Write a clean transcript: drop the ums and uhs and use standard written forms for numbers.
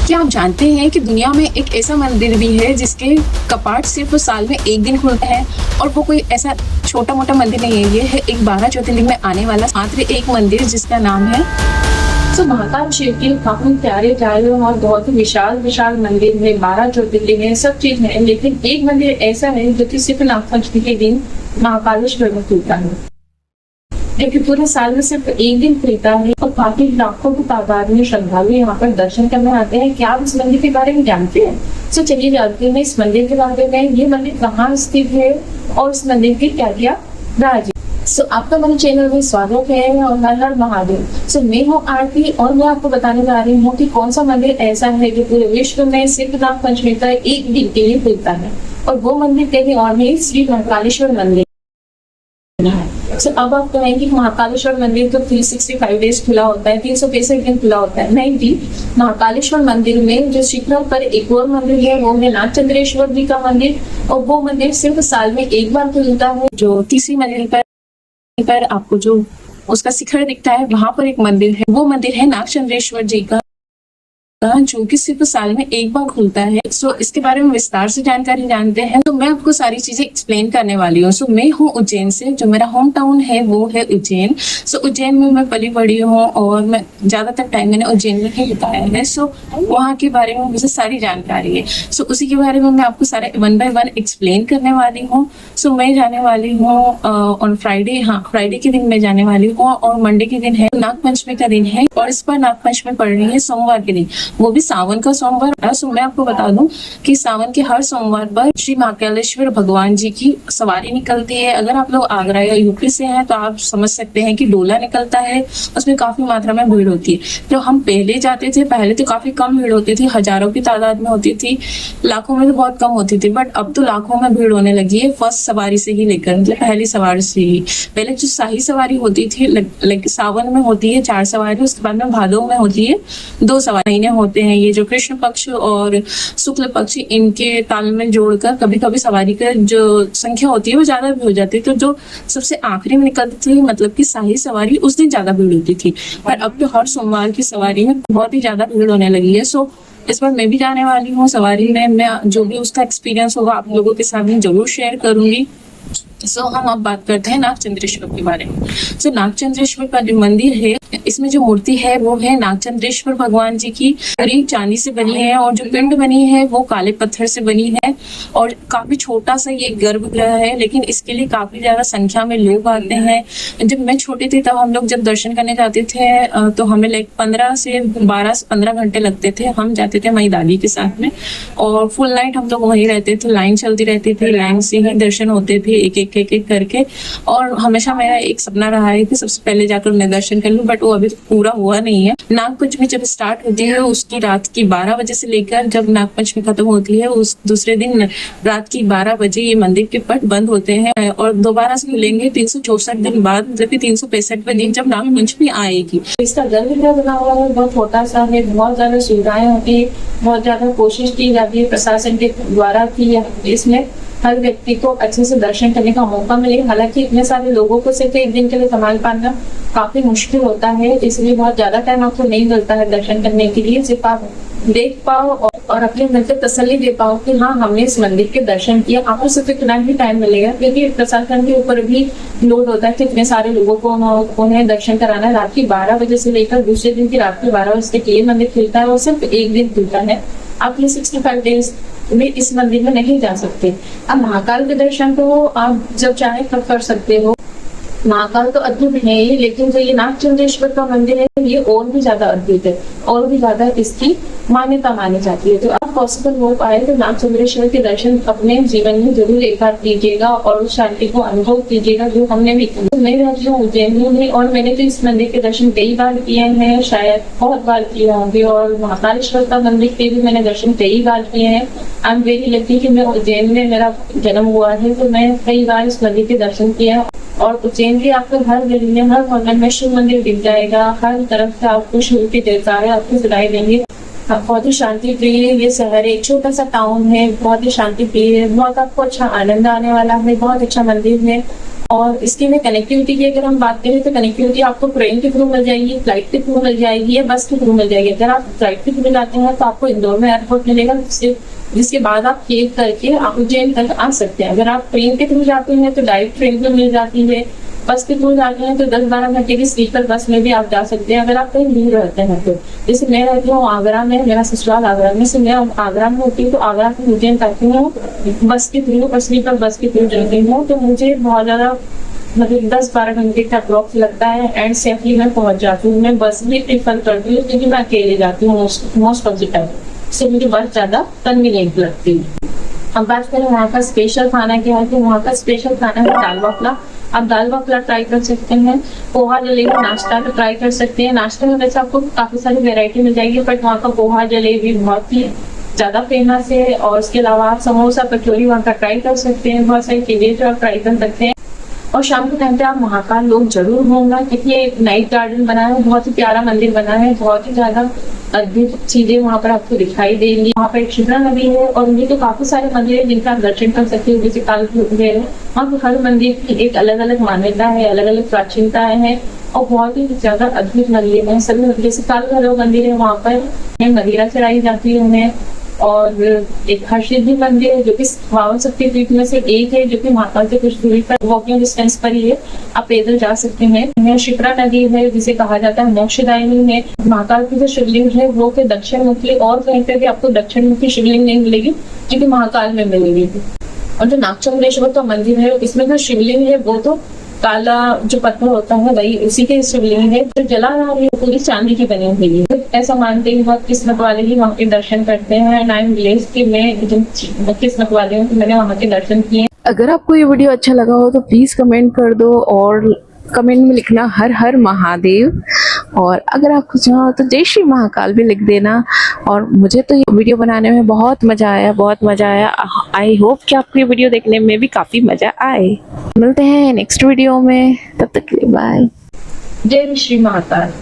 क्या आप जानते हैं कि दुनिया में एक ऐसा मंदिर भी है जिसके कपाट सिर्फ साल में एक दिन खुलता है, और वो कोई ऐसा छोटा मोटा मंदिर नहीं है। ये है एक 12 ज्योतिर्लिंग में आने वाला मात्र एक मंदिर जिसका नाम है महाकाल शिव के काफी प्यारे प्यारे और बहुत ही विशाल विशाल मंदिर है। 12 ज्योतिर्लिंग है, सब चीज है, लेकिन एक मंदिर ऐसा है जो कि सिर्फ नागपंचमी के दिन महाकालेश्वर में खुलता है, जो कि पूरे साल में सिर्फ एक दिन खुलता है। और काफी लाखों की तादाद में श्रद्धालु यहाँ पर दर्शन करने आते हैं। क्या आप इस मंदिर के बारे में जानते हैं? तो चलिए जानते हैं इस मंदिर के बारे में। ये मंदिर कहाँ स्थित है और इस मंदिर की क्या क्या राज है। आपका मेरे चैनल में स्वागत है और हर हर महादेव। मैं हूँ आरती और मैं आपको बताने जा रही हूँ कि कौन सा मंदिर ऐसा है जो पूरे विश्व में सिर्फ नागपंचमी का एक दिन के लिए खुलता है, और वो मंदिर कहीं और नहीं, श्री महाकालेश्वर मंदिर है। अब आप कहेंगे कि महाकालेश्वर मंदिर तो 365 डेज खुला होता है, 365 दिन खुला होता है। नहीं जी, महाकालेश्वर मंदिर में जो शिखर पर एक और मंदिर है वो है नागचंद्रेश्वर जी का मंदिर, और वो मंदिर सिर्फ साल में एक बार खुलता है। जो तीसरी मंजिल पर आपको जो उसका शिखर दिखता है, वहां पर एक मंदिर है। वो मंदिर है नागचंद्रेश्वर जी का, जो कि सिर्फ साल में एक बार खुलता है। इसके बारे में विस्तार से जानकारी जानते हैं। तो मैं आपको सारी चीजें एक्सप्लेन करने वाली हूँ। मैं हूँ उज्जैन से, जो मेरा होम टाउन है वो है उज्जैन। उज्जैन में मैं पली बड़ी हूँ और मैं ज्यादातर टाइम मैंने उज्जैन में ही बिताया है। वहाँ के बारे में मुझे सारी जानकारी है। उसी के बारे में मैं आपको सारे 1 by 1 एक्सप्लेन करने वाली हूँ। मैं जाने वाली हूँ ऑन फ्राइडे। हाँ, फ्राइडे के दिन मैं जाने वाली हूँ, और मंडे के दिन है नागपंचमी का दिन है, और इस पर नागपंचमी पड़ रही है सोमवार के दिन, वो भी सावन का सोमवार। मैं आपको बता दूं कि सावन के हर सोमवार पर श्री महाकालेश्वर भगवान जी की सवारी निकलती है। अगर आप लोग आगरा या यूपी से हैं तो आप समझ सकते हैं कि डोला निकलता है, उसमें काफी मात्रा में भीड़ होती है। जो हम पहले जाते थे, पहले तो काफी कम भीड़ होती थी, हजारों की तादाद में होती थी, लाखों में तो बहुत कम होती थी, बट अब तो लाखों में भीड़ होने लगी है। फर्स्ट सवारी से ही लेकर, मतलब पहली सवारी से ही। पहले जो शाही सवारी होती थी सावन में होती है 4 सवारी, उसके बाद में भादों में होती है 2 सवारी। महीने होते हैं ये जो कृष्ण पक्ष और शुक्ल पक्ष, इनके तालमेल जोड़कर कभी कभी सवारी का जो संख्या होती है वो ज्यादा भी हो जाती है। तो जो सबसे आखिरी में निकलती थी, मतलब कि शाही सवारी, उस दिन ज्यादा भीड़ होती थी, पर अब तो हर सोमवार की सवारी में बहुत ही ज्यादा भीड़ होने लगी है। इस बार मैं भी जाने वाली हूँ सवारी में। मैं जो भी उसका एक्सपीरियंस होगा आप लोगों के साथ में जरूर शेयर करूंगी। हम अब बात करते हैं नागचंद्रेश्वर के बारे में। नागचंद्रेश्वर का जो मंदिर है, इसमें जो मूर्ति है वो है नागचंद्रेश्वर भगवान जी की, करीब चांदी से बनी है, और जो पिंड बनी है वो काले पत्थर से बनी है, और काफी छोटा सा ये गर्भगृह है, लेकिन इसके लिए काफी ज्यादा संख्या में लोग आते हैं। जब मैं छोटी थी तब हम लोग जब दर्शन करने जाते थे तो हमें 15 से 12-15 घंटे लगते थे। हम जाते थे मेरी दादी के साथ में, और फुल नाइट हम लोग वहीं रहते थे। लाइन चलती रहती थी, लाइन से ही दर्शन होते थे एक एक करके। और हमेशा मेरा एक सपना रहा है कि सबसे पहले जाकर मैं दर्शन कर लूं, बट वो अभी पूरा हुआ नहीं है। नागपंचमी जब स्टार्ट होती है उसकी रात की 12 बजे से लेकर जब नागपंचमी खत्म होती है उस दूसरे दिन रात की 12 बजे ये मंदिर के पट बंद होते हैं, और दोबारा से खुलेंगे 364 दिन बाद, मतलब कि 365वें दिन जब नागपंचमी आएगी। इसका गर्भगृह बना हुआ है, बहुत छोटा सा है, बहुत ज्यादा सुविधाएं होती है, बहुत ज्यादा कोशिश की जाती है प्रशासन के द्वारा की इसमें हर व्यक्ति को अच्छे से दर्शन करने का मौका मिले। हालांकि इतने सारे लोगों को सिर्फ एक दिन के लिए संभाल पाना काफी मुश्किल होता है, इसलिए बहुत ज्यादा टाइम आपको नहीं मिलता है दर्शन करने के लिए। सिर्फ आप देख पाओ और अपने मन को तसल्ली दे पाओ कि हाँ, हमने इस मंदिर के दर्शन किया। आपको सिर्फ इतना ही टाइम मिलेगा, क्योंकि प्रशासन के ऊपर भी लोड होता है कि इतने सारे लोगों को उन्हें दर्शन कराना है। रात की 12 बजे से लेकर दूसरे दिन की रात की 12 बजे तक ये मंदिर खुलता है, और सिर्फ एक दिन खुलता है। आप 365 डेज में इस मंदिर में नहीं जा सकते। अब महाकाल के दर्शन तो आप जब चाहे तब कर सकते हो। महाकाल तो अद्भुत है ही, लेकिन जो ये नागचंद्रेश्वर का मंदिर है ये और भी ज्यादा अद्भुत है, और भी ज्यादा इसकी मान्यता मानी जाती है। तो आप पॉसिबल हो पाए तो नागचंद्रेश्वर के दर्शन अपने जीवन में जरूर एक बार कीजिएगा, और उस शांति को अनुभव कीजिएगा जो हमने भी किया। मैं रहती हूँ उज्जैन में, और मैंने तो इस मंदिर के दर्शन कई बार किए हैं, शायद बहुत बार किए होंगे, और महाकालेश्वर का मंदिर के भी मैंने दर्शन कई बार किए हैं। आई एम वेरी लकी कि मैं उज्जैन में मेरा जन्म हुआ है, तो मैं कई बार इस मंदिर के दर्शन किए हैं। और उज्जैन भी आपको हर गली में, हर कोने में शिव मंदिर दिख जाएगा, हर तरफ से आपको शिव के देवताएं आपको सुनाई देंगे। बहुत ही शांति प्रिय ये शहर है, एक छोटा सा टाउन है, बहुत ही शांति प्रिय है, बहुत आपको अच्छा आनंद आने वाला है, बहुत अच्छा मंदिर है। और इसके में कनेक्टिविटी की अगर हम बात करें तो कनेक्टिविटी आपको ट्रेन के थ्रू मिल जाएगी, फ्लाइट के थ्रू मिल जाएगी या बस के थ्रू मिल जाएगी। अगर आप फ्लाइट के थ्रू जाते हैं तो आपको इंदौर में एयरपोर्ट मिलेगा, जिसके बाद आप केव करके आप उज्जैन तक आ सकते हैं। अगर आप ट्रेन के थ्रू जाते हैं तो डायरेक्ट ट्रेन भी मिल जाती है, बस के थ्रू जाते हैं तो 10-12 घंटे की स्लीपर बस में भी आप जा सकते हैं। अगर आप कहीं दूर रहते हैं तो जैसे मैं रहती हूँ आगरा में, मेरा ससुराल आगरा में से, मैं आगरा में होती हूँ तो आगरा से उज्जैन जाती हूँ बस के थ्रू, स्लीपर बस के थ्रू जाती हूँ, तो मुझे बहुत ज़्यादा मतलब 10-12 घंटे का अप्रॉक्स लगता है एंड सेफली मैं पहुंच जाती हूँ। मैं बस भी प्रीफर करती हूँ क्योंकि मैं अकेले जाती हूँ मोस्ट ऑफ द टाइम, इससे मुझे बस ज़्यादा कन्वीनियंट लगती है। अब बात करें वहाँ का स्पेशल खाना क्या है, तो वहाँ का स्पेशल खाना है दाल बाफला। आप दाल बाफला ट्राई कर सकते हैं, पोहा जलेबी नाश्ता तो ट्राई कर सकते हैं। नाश्ते में वैसे आपको काफ़ी सारी वेरायटी मिल जाएगी, बट वहाँ का पोहा जलेबी बहुत ही ज़्यादा फेमस है। और उसके अलावा आप समोसा कचौरी वहाँ का ट्राई कर सकते हैं, बहुत सारी चीज़ें जो आप ट्राई कर सकते हैं। और शाम के टाइम पे आप महाकाल लोग जरूर होंगे क्योंकि एक नाइट गार्डन बना है, बहुत ही प्यारा मंदिर बना है, बहुत ही ज्यादा अद्भुत चीजें वहाँ पर आपको दिखाई देंगी। वहाँ पर एक शिप्रा नदी है और उनके तो काफी सारे मंदिर है जिनका आप दर्शन कर सकते हो, जैसे काल है। वहाँ पर हर मंदिर की एक अलग अलग मान्यता है, अलग अलग प्राचीनताएं हैं और बहुत ही ज्यादा अद्भुत मंदिर है सभी। जैसे काल भैरव मंदिर है, वहाँ पर मदिरा चढ़ाई जाती है उन्हें। और एक हरसिद्धि मंदिर है जो कि 52 शक्तिपीठ में से एक है, जो कि महाकाल से कुछ दूरी पर वॉकिंग डिस्टेंस पर ही है, आप पैदल जा सकते हैं। शिप्रा नदी है जिसे कहा जाता है मोक्षदायिनी है। महाकाल की जो शिवलिंग है वो के दक्षिण मुखी, और कहीं पे भी आपको दक्षिण मुखी शिवलिंग नहीं मिलेगी जो कि महाकाल में मिलेगी। और जो नागचंद्रेश्वर का मंदिर है इसमें जो शिवलिंग है वो तो काला जो पत्थर होता है वही उसी के शिवलिंग है, जो जला रहा है पूरी चांदी की बनी हुई है। ऐसा मानते हैं बहुत किस्मत वाले ही वहाँ के दर्शन करते हैं। एंड आई एम ब्लेस्ड कि मैं जिन किस्मत वाले हूँ कि मैंने वहाँ के दर्शन किए। अगर आपको ये वीडियो अच्छा लगा हो तो प्लीज़ कमेंट कर दो और कमेंट में लिखना हर हर महादेव। और अगर आपको चाहो तो जय श्री महाकाल भी लिख देना। और मुझे तो ये वीडियो बनाने में बहुत मज़ा आया, बहुत मज़ा आया। आई होप कि आपको ये वीडियो देखने में भी काफ़ी मज़ा आए। मिलते हैं नेक्स्ट वीडियो में, तब तक के लिए बाय। जय श्री महाकाल।